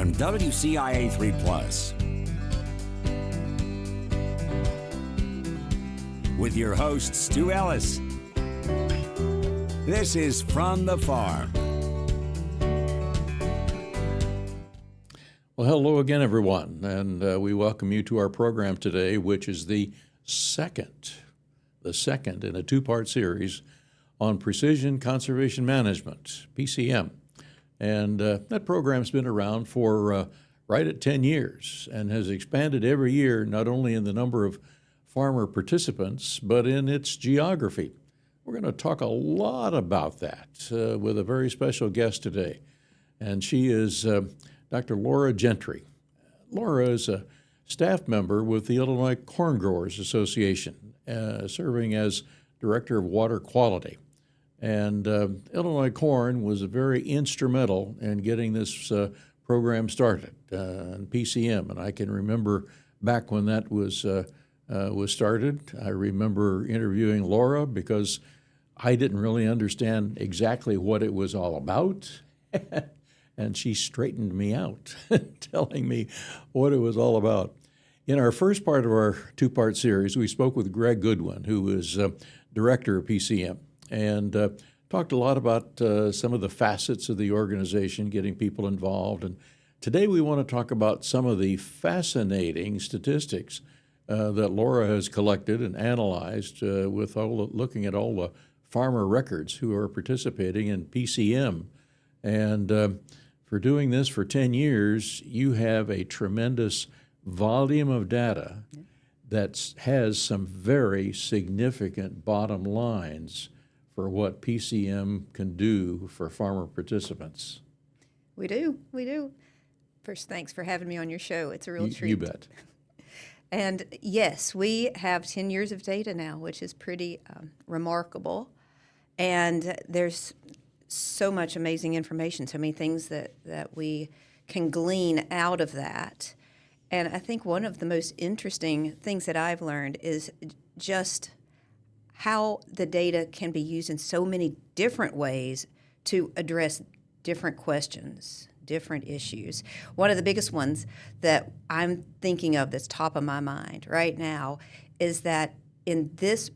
on WCIA 3 Plus. With your host, Stu Ellis. This is From the Farm. Well, hello again, everyone, and we welcome you to our program today, which is the second in a two-part series on Precision Conservation Management, PCM. And that program's been around for right at 10 years and has expanded every year, not only in the number of farmer participants, but in its geography. We're going to talk a lot about that with a very special guest today, and she is Dr. Laura Gentry. Laura is a staff member with the Illinois Corn Growers Association, serving as Director of Water Quality. And Illinois Corn was very instrumental in getting this program started, and PCM. And I can remember back when that was started. I remember interviewing Laura because I didn't really understand exactly what it was all about. And she straightened me out, telling me what it was all about. In our first part of our two-part series, we spoke with Greg Goodwin, who is director of PCM, and talked a lot about some of the facets of the organization, getting people involved. And today we want to talk about some of the fascinating statistics that Laura has collected and analyzed with looking at all the farmer records who are participating in PCM. And for doing this for 10 years, you have a tremendous volume of data that has some very significant bottom lines for what PCM can do for farmer participants. We do. First, thanks for having me on your show. It's a real treat. You bet. And yes, we have 10 years of data now, which is pretty remarkable. And there's so much amazing information, so many things that we can glean out of that. And I think one of the most interesting things that I've learned is just how the data can be used in so many different ways to address different questions, different issues. One of the biggest ones that I'm thinking of that's top of my mind right now is that in this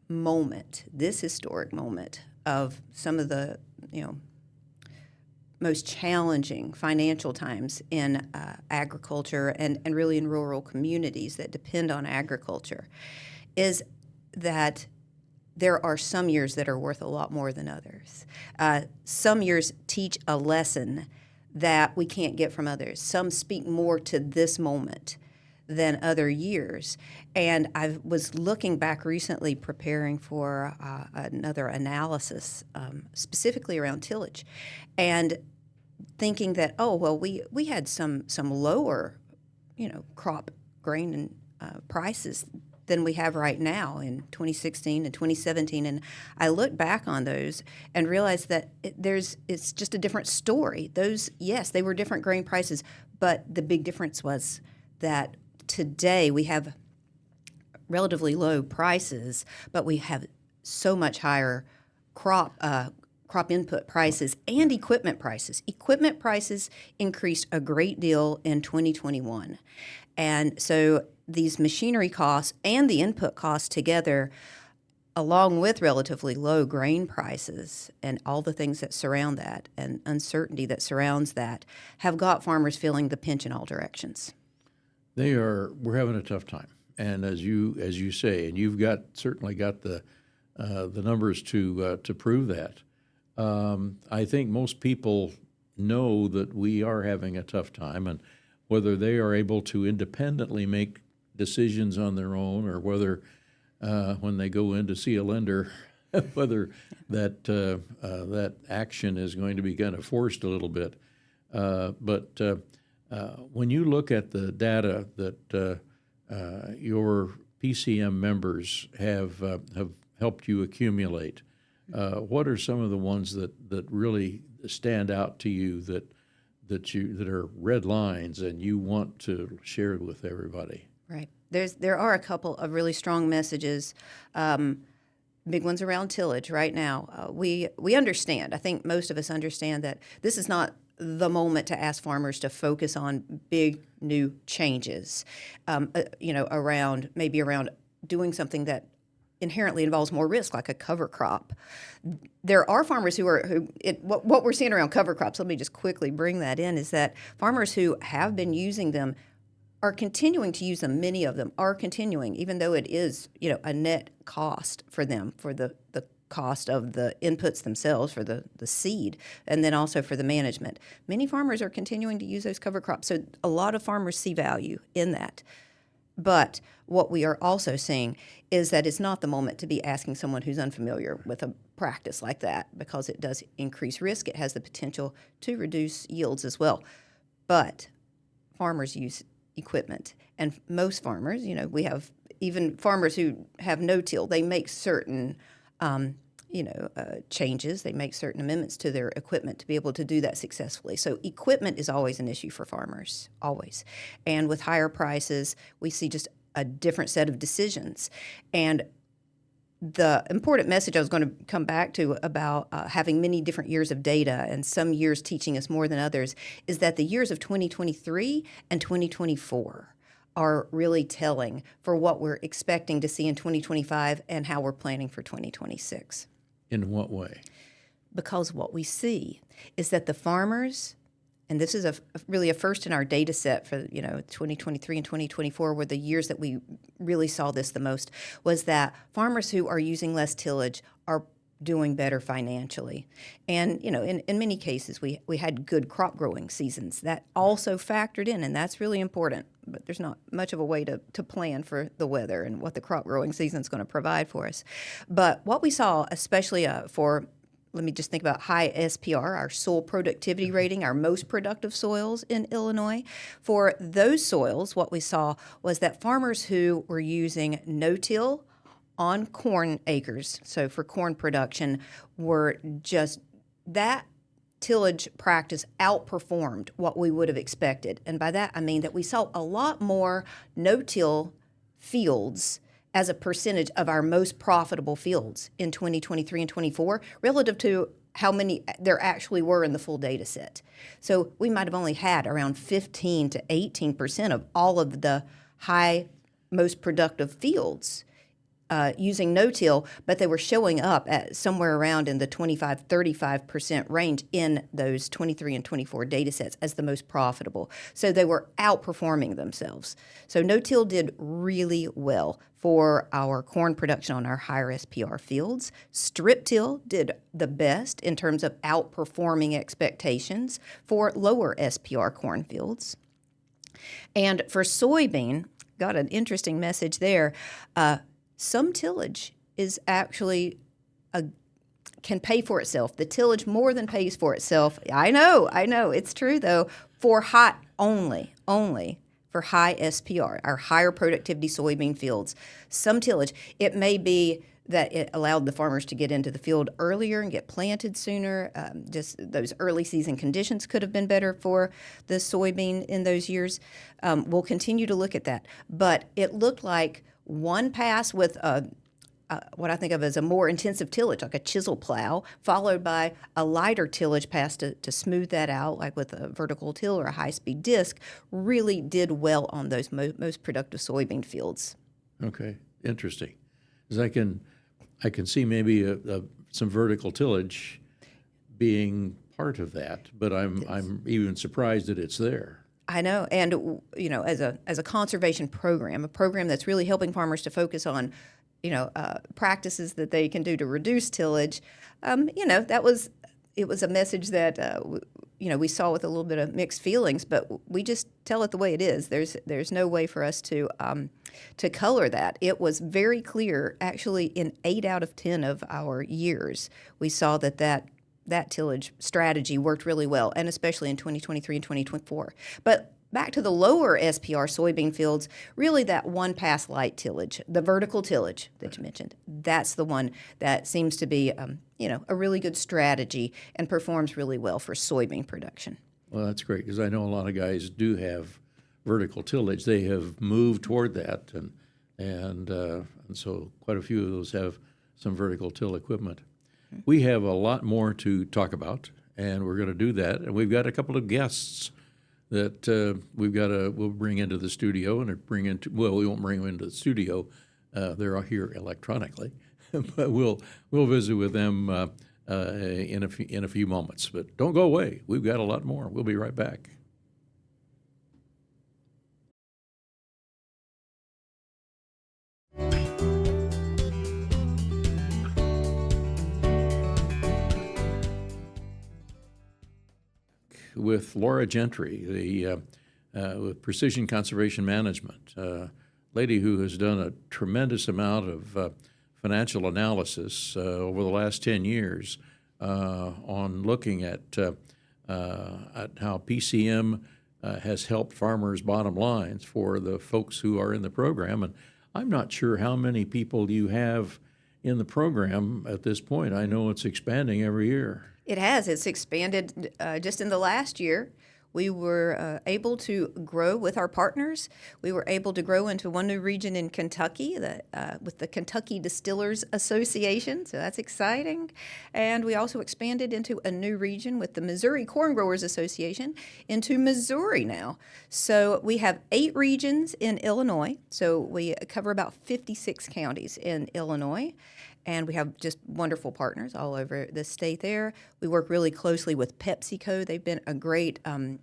moment, this historic moment of some of the most challenging financial times in agriculture and really in rural communities that depend on agriculture, is that there are some years that are worth a lot more than others. Some years teach a lesson that we can't get from others. Some speak more to this moment than other years. And I was looking back recently preparing for another analysis, specifically around tillage, and thinking that, we had some lower, crop grain and prices than we have right now in 2016 and 2017. And I look back on those and realized that it's just a different story. Those, yes, they were different grain prices, but the big difference was that today we have relatively low prices, but we have so much higher crop input prices and equipment prices. Equipment prices increased a great deal in 2021. And so these machinery costs and the input costs together, along with relatively low grain prices and all the things that surround that and uncertainty that surrounds that, have got farmers feeling the pinch in all directions. We're having a tough time, and as you say, and you've certainly got the numbers to prove that. I think most people know that we are having a tough time, and whether they are able to independently make decisions on their own, or whether when they go in to see a lender, whether that action is going to be kind of forced a little bit. But when you look at the data that your PCM members have helped you accumulate, what are some of the ones that really stand out to you that are red lines and you want to share it with everybody? Right. There are a couple of really strong messages, big ones around tillage right now. We understand. I think most of us understand that this is not the moment to ask farmers to focus on big new changes, around doing something that inherently involves more risk, like a cover crop. There are farmers what we're seeing around cover crops, let me just quickly bring that in, is that farmers who have been using them are continuing to use them. Many of them are continuing, even though it is, a net cost for them, for the cost of the inputs themselves, for the seed, and then also for the management. Many farmers are continuing to use those cover crops. So a lot of farmers see value in that. But what we are also seeing is that it's not the moment to be asking someone who's unfamiliar with a practice like that, because it does increase risk. It has the potential to reduce yields as well. But farmers use equipment, and most farmers, we have even farmers who have no-till, they make certain changes, they make certain amendments to their equipment to be able to do that successfully. So equipment is always an issue for farmers, always. And with higher prices, we see just a different set of decisions. And the important message I was going to come back to about having many different years of data and some years teaching us more than others is that the years of 2023 and 2024 are really telling for what we're expecting to see in 2025 and how we're planning for 2026. In what way? Because what we see is that the farmers, and this is really a first in our data set for 2023 and 2024 were the years that we really saw this the most, was that farmers who are using less tillage are doing better financially. And, in many cases, we had good crop growing seasons. That also factored in, and that's really important. But there's not much of a way to plan for the weather and what the crop growing season is going to provide for us. But what we saw, especially let me just think about high SPR, our soil productivity rating, our most productive soils in Illinois. For those soils, what we saw was that farmers who were using no-till on corn acres, so for corn production, were just that tillage practice outperformed what we would have expected. And by that, I mean that we saw a lot more no-till fields as a percentage of our most profitable fields in 2023 and 24 relative to how many there actually were in the full data set. So we might have only had around 15 to 18% of all of the high, most productive fields using no-till, but they were showing up at somewhere around in the 25-35% range in those 23 and 24 data sets as the most profitable. So they were outperforming themselves. So no-till did really well for our corn production on our higher SPR fields. Strip-till did the best in terms of outperforming expectations for lower SPR corn fields. And for soybean, got an interesting message there. Some tillage is actually can pay for itself. The tillage more than pays for itself. I know. It's true, though, for only for high SPR, our higher productivity soybean fields. Some tillage, it may be that it allowed the farmers to get into the field earlier and get planted sooner. Just those early season conditions could have been better for the soybean in those years. We'll continue to look at that. But it looked like one pass with what I think of as a more intensive tillage, like a chisel plow, followed by a lighter tillage pass to smooth that out, like with a vertical till or a high-speed disc, really did well on those most productive soybean fields. Okay, interesting. Because I can see maybe some vertical tillage being part of that, but I'm even surprised that it's there. I know, and as a conservation program, a program that's really helping farmers to focus on, practices that they can do to reduce tillage. It was a message that we saw with a little bit of mixed feelings, but we just tell it the way it is. There's no way for us to color that. It was very clear, actually, in 8 out of 10 of our years, we saw that tillage strategy worked really well, and especially in 2023 and 2024. But back to the lower SPR soybean fields, really that one-pass light tillage, the vertical tillage that you mentioned, that's the one that seems to be, a really good strategy and performs really well for soybean production. Well, that's great, because I know a lot of guys do have vertical tillage. They have moved toward that, and so quite a few of those have some vertical till equipment. We have a lot more to talk about, and we're going to do that. And we've got a couple of guests that we'll bring into the studio and we won't bring them into the studio. They're here electronically, but we'll visit with them in a few moments. But don't go away. We've got a lot more. We'll be right back. With Laura Gentry, with Precision Conservation Management, lady who has done a tremendous amount of financial analysis over the last 10 years on looking at how PCM has helped farmers' bottom lines for the folks who are in the program. And I'm not sure how many people you have in the program at this point. I know it's expanding every year. It has. It's expanded just in the last year. We were able to grow with our partners. We were able to grow into one new region in Kentucky with the Kentucky Distillers Association, so that's exciting. And we also expanded into a new region with the Missouri Corn Growers Association into Missouri now. So we have 8 regions in Illinois, so we cover about 56 counties in Illinois. And we have just wonderful partners all over the state there. We work really closely with PepsiCo. They've been a great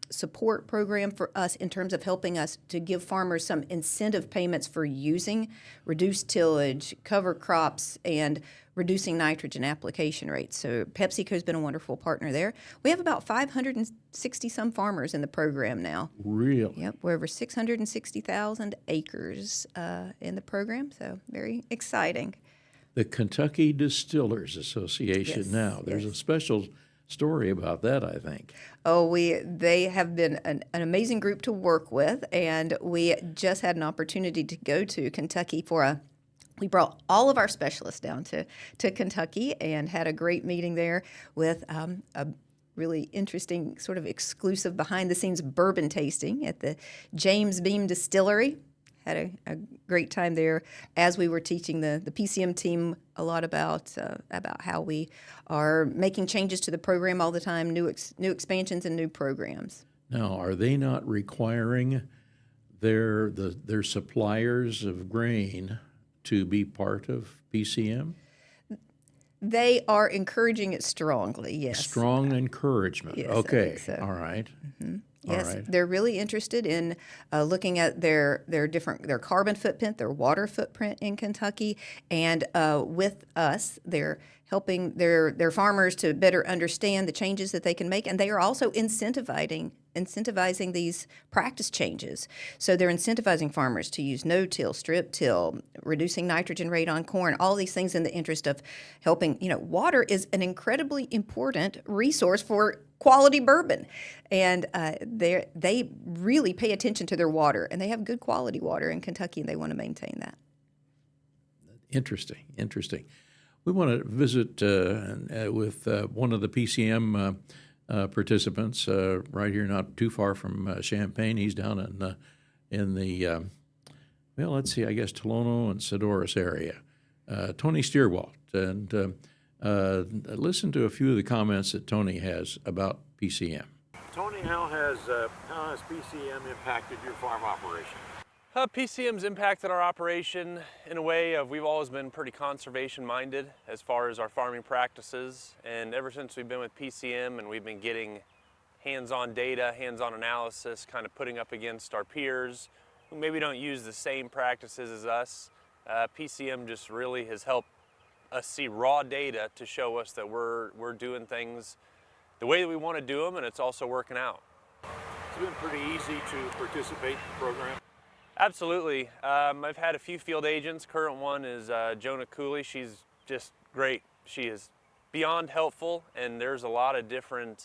support program for us in terms of helping us to give farmers some incentive payments for using reduced tillage, cover crops, and reducing nitrogen application rates. So PepsiCo's been a wonderful partner there. We have about 560-some farmers in the program now. Really? Yep, we're over 660,000 acres in the program, so very exciting. The Kentucky Distillers Association. Yes, Now, there's a special story about that, I think. Oh, they have been an amazing group to work with, and we just had an opportunity to go to Kentucky we brought all of our specialists down to Kentucky and had a great meeting there with a really interesting sort of exclusive behind-the-scenes bourbon tasting at the James Beam Distillery. Had a great time there as we were teaching the PCM team a lot about how we are making changes to the program all the time, new expansions and new programs. Now, are they not requiring their suppliers of grain to be part of PCM? They are encouraging it strongly, yes. Strong encouragement. Yes, I okay. think so. All right. Mm-hmm. Yes, all right. They're really interested in looking at their carbon footprint, their water footprint in Kentucky, and with us, they're helping their farmers to better understand the changes that they can make, and they are also incentivizing these practice changes. So they're incentivizing farmers to use no-till, strip-till, reducing nitrogen rate on corn, all these things in the interest of helping. Water is an incredibly important resource for quality bourbon, and they really pay attention to their water, and they have good quality water in Kentucky, and they want to maintain that. Interesting. We want to visit with one of the PCM participants right here, not too far from Champaign. He's down in the let's see, I guess Tolono and Sodorus area. Tony Stierwalt, and listen to a few of the comments that Tony has about PCM. Tony, how has PCM impacted your farm operation? PCM's impacted our operation in a way of we've always been pretty conservation minded as far as our farming practices, and ever since we've been with PCM and we've been getting hands-on data, hands-on analysis, kind of putting up against our peers who maybe don't use the same practices as us, PCM just really has helped us see raw data to show us that we're doing things the way that we want to do them, and it's also working out. It's been pretty easy to participate in the program. Absolutely. I've had a few field agents. Current one is Jonah Cooley. She's just great. She is beyond helpful, and there's a lot of different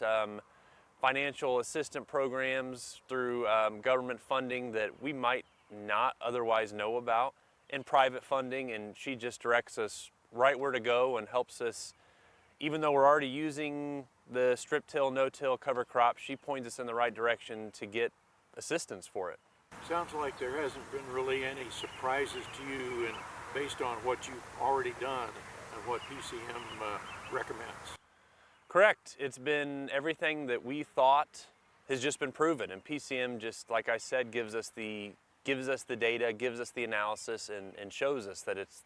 financial assistance programs through government funding that we might not otherwise know about, and private funding, and she just directs us right where to go and helps us. Even though we're already using the strip till, no-till cover crop, she points us in the right direction to get assistance for it. Sounds like there hasn't been really any surprises to you based on what you've already done and what PCM recommends. Correct. It's been everything that we thought has just been proven, and PCM, just like I said, gives us the data, gives us the analysis, and shows us that it's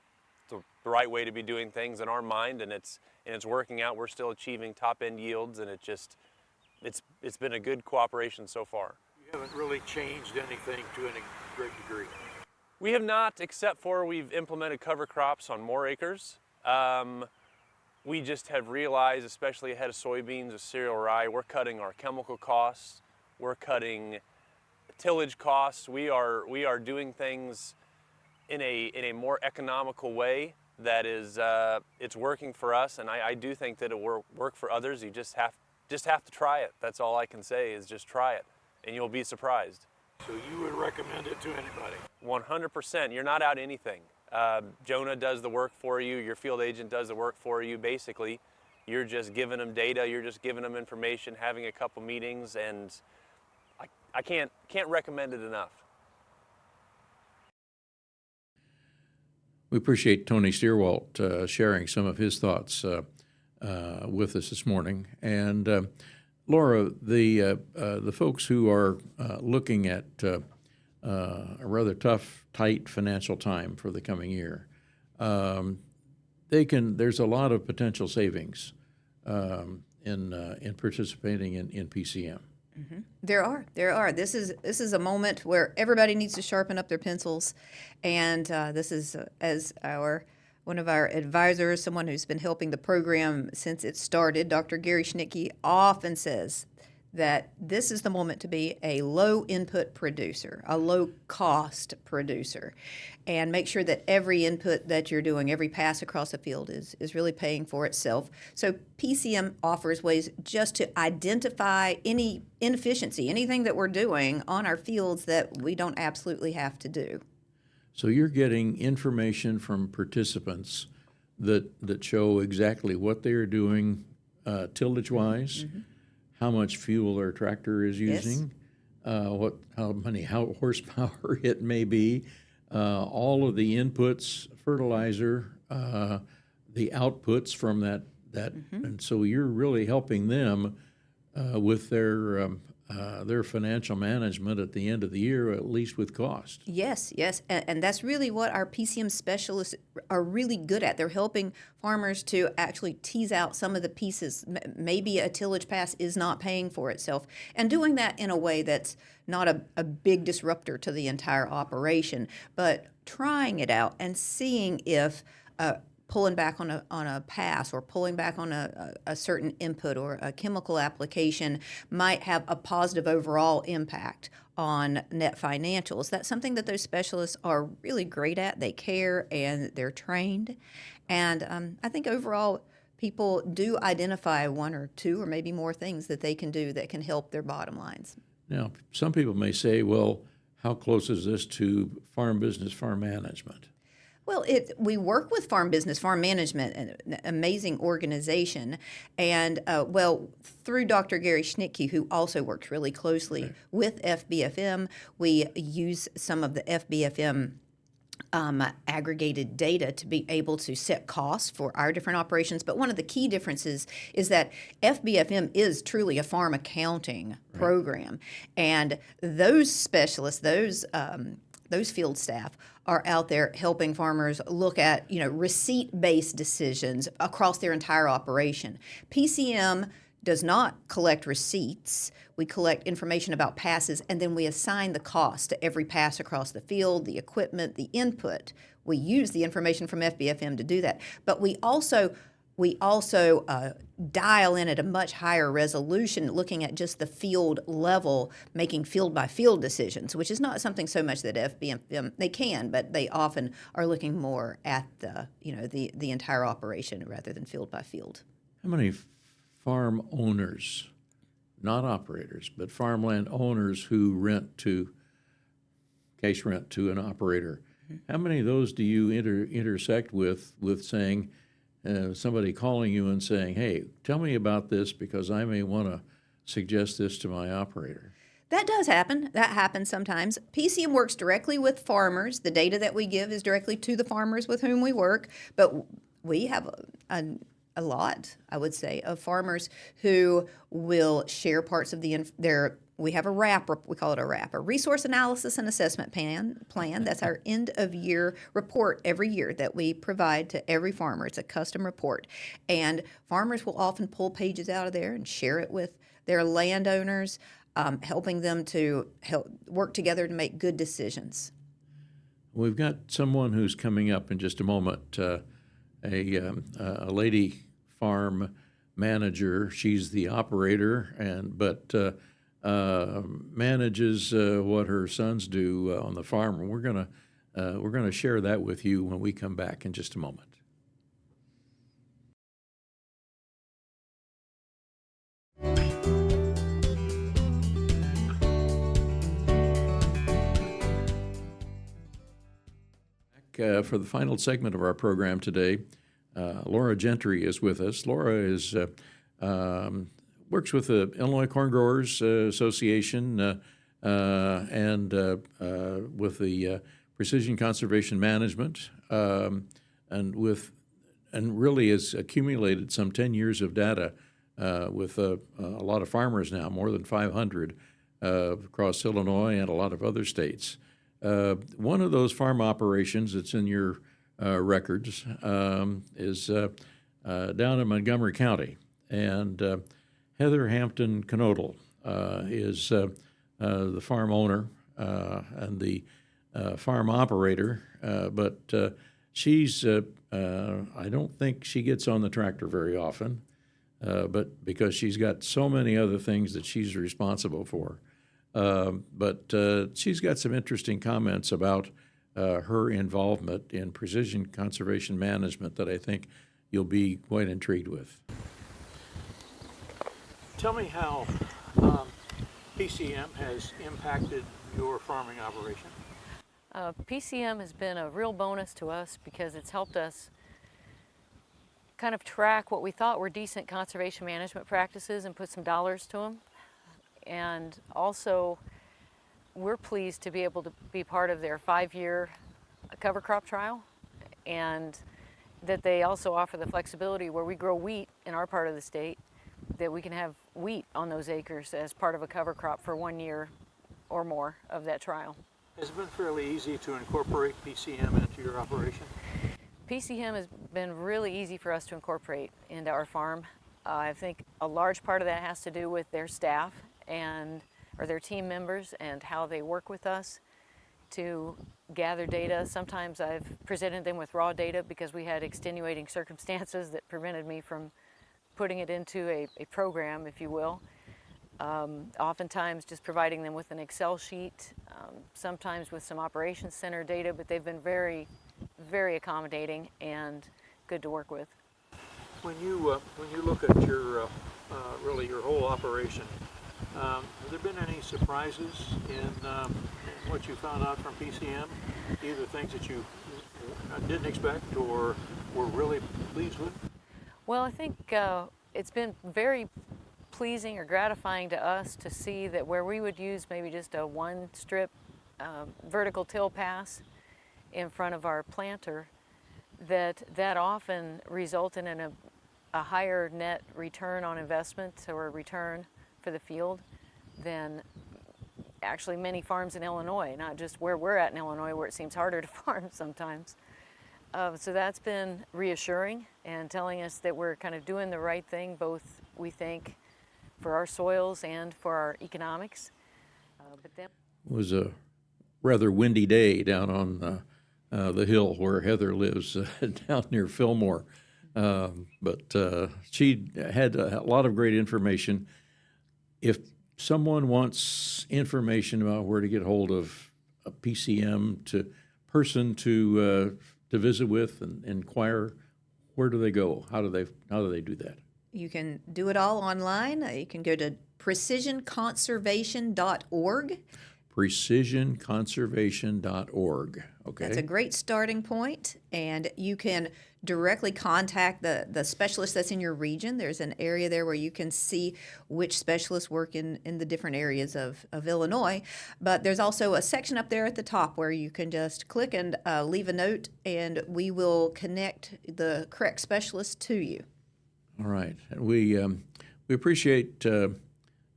the right way to be doing things in our mind, and it's working out. We're still achieving top-end yields, and it's been a good cooperation so far. You haven't really changed anything to any great degree. We have not, except for we've implemented cover crops on more acres. We just have realized, especially ahead of soybeans or cereal rye, we're cutting our chemical costs, we're cutting tillage costs. We are doing things in a more economical way that is it's working for us, and I do think that it will work for others. You just have to try it. That's all I can say is just try it, and you'll be surprised. So you would recommend it to anybody? 100%. You're not out anything. Jonah does the work for you. Your field agent does the work for you. Basically, you're just giving them data. You're just giving them information, having a couple meetings, and I can't recommend it enough. We appreciate Tony Stierwalt sharing some of his thoughts with us this morning. And Laura, the folks who are looking at a rather tough, tight financial time for the coming year, there's a lot of potential savings in participating in PCM. Mm-hmm. There are. This is a moment where everybody needs to sharpen up their pencils, and this is as one of our advisors, someone who's been helping the program since it started, Dr. Gary Schnicke, often says that this is the moment to be a low input producer, a low cost producer, and make sure that every input that you're doing, every pass across the field is really paying for itself. So PCM offers ways just to identify any inefficiency, anything that we're doing on our fields that we don't absolutely have to do. So you're getting information from participants that show exactly what they are doing tillage-wise, mm-hmm. how much fuel their tractor is using, yes. How horsepower it may be, all of the inputs, fertilizer, the outputs from that, mm-hmm. and so you're really helping them with their financial management at the end of the year, at least with cost. Yes, and that's really what our PCM specialists are really good at. They're helping farmers to actually tease out some of the pieces. Maybe a tillage pass is not paying for itself, and doing that in a way that's not a big disruptor to the entire operation, but trying it out and seeing if pulling back on a pass or pulling back on a certain input or a chemical application might have a positive overall impact on net financials. That's something that those specialists are really great at. They care and they're trained. And I think overall people do identify one or two or maybe more things that they can do that can help their bottom lines. Now, some people may say, well, how close is this to farm business, farm management? Well, we work with Farm Business, Farm Management, an amazing organization, and through Dr. Gary Schnicke, who also works really closely with FBFM, we use some of the FBFM aggregated data to be able to set costs for our different operations. But one of the key differences is that FBFM is truly a farm accounting program, and those specialists, those field staff are out there helping farmers look at, receipt-based decisions across their entire operation. PCM does not collect receipts. We collect information about passes, and then we assign the cost to every pass across the field, the equipment, the input. We use the information from FBFM to do that. But we also dial in at a much higher resolution, looking at just the field level, making field-by-field decisions, which is not something so much that FBFM, they can, but they often are looking more at the entire operation rather than field-by-field. How many farm owners, not operators, but farmland owners who cash rent to an operator, mm-hmm. how many of those do you intersect with saying, somebody calling you and saying, hey, tell me about this because I may want to suggest this to my operator? That does happen. That happens sometimes. PCM works directly with farmers. The data that we give is directly to the farmers with whom we work, but we have a lot, I would say, of farmers who will share parts of their. We have a RAP, we call it a RAP, a Resource Analysis and Assessment Plan. That's our end of year report every year that we provide to every farmer. It's a custom report. And farmers will often pull pages out of there and share it with their landowners, helping them to help work together to make good decisions. We've got someone who's coming up in just a moment, a lady farm manager. She's the operator, but manages what her sons do on the farm. And we're gonna share that with you when we come back in just a moment. For the final segment of our program today, Laura Gentry is with us. Laura is works with the Illinois Corn Growers Association and with the Precision Conservation Management, and really has accumulated some 10 years of data with a lot of farmers now, more than 500 across Illinois and a lot of other states. One of those farm operations that's in your records is down in Montgomery County, and Heather Hampton Knodel is the farm owner and the farm operator, but she's I don't think she gets on the tractor very often, but because she's got so many other things that she's responsible for. But she's got some interesting comments about her involvement in precision conservation management that I think you'll be quite intrigued with. Tell me how PCM has impacted your farming operation. PCM has been a real bonus to us because it's helped us kind of track what we thought were decent conservation management practices and put some dollars to them. And also, we're pleased to be able to be part of their 5-year cover crop trial, and that they also offer the flexibility where we grow wheat in our part of the state, that we can have wheat on those acres as part of a cover crop for 1 year or more of that trial. Has it been fairly easy to incorporate PCM into your operation? PCM has been really easy for us to incorporate into our farm. I think a large part of that has to do with their staff or their team members and how they work with us to gather data. Sometimes I've presented them with raw data because we had extenuating circumstances that prevented me from putting it into a program, if you will. Oftentimes just providing them with an Excel sheet, sometimes with some operations center data, but they've been very, very accommodating and good to work with. When you look at your really your whole operation, have there been any surprises in what you found out from PCM? Either things that you didn't expect or were really pleased with? Well, I think it's been very pleasing or gratifying to us to see that where we would use maybe just a one-strip vertical till pass in front of our planter, that often resulted in a higher net return on investment or return for the field than actually many farms in Illinois, not just where we're at in Illinois where it seems harder to farm sometimes. So that's been reassuring and telling us that we're kind of doing the right thing, both we think for our soils and for our economics. It was a rather windy day down on the hill where Heather lives, down near Fillmore. But she had a lot of great information. If someone wants information about where to get hold of a PCM person to visit with and inquire, where do they go? How do they do that? You can do it all online. You can go to precisionconservation.org. Precisionconservation.org. Okay. That's a great starting point, and you can directly contact the specialist that's in your region. There's an area there where you can see which specialists work in the different areas of Illinois, but there's also a section up there at the top where you can just click and leave a note, and we will connect the correct specialist to you. All right. We appreciate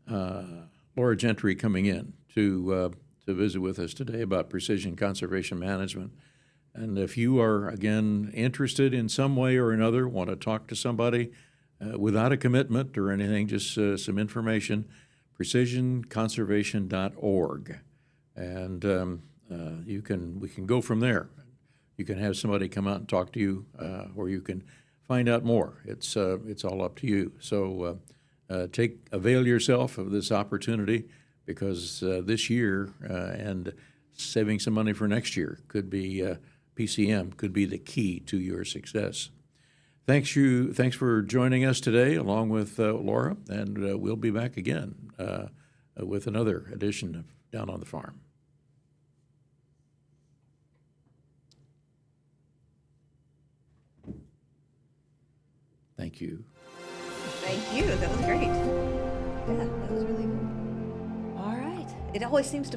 Laura Gentry coming in to visit with us today about precision conservation management. And if you are, again, interested in some way or another, want to talk to somebody without a commitment or anything, just some information, precisionconservation.org. And we can go from there. You can have somebody come out and talk to you, or you can find out more. It's all up to you. So avail yourself of this opportunity, because this year and saving some money for next year could be PCM could be the key to your success. Thanks for joining us today, along with Laura, and we'll be back again with another edition of Down on the Farm. Thank you. Thank you. That was great. Yeah, that was really good. All right. It always seems to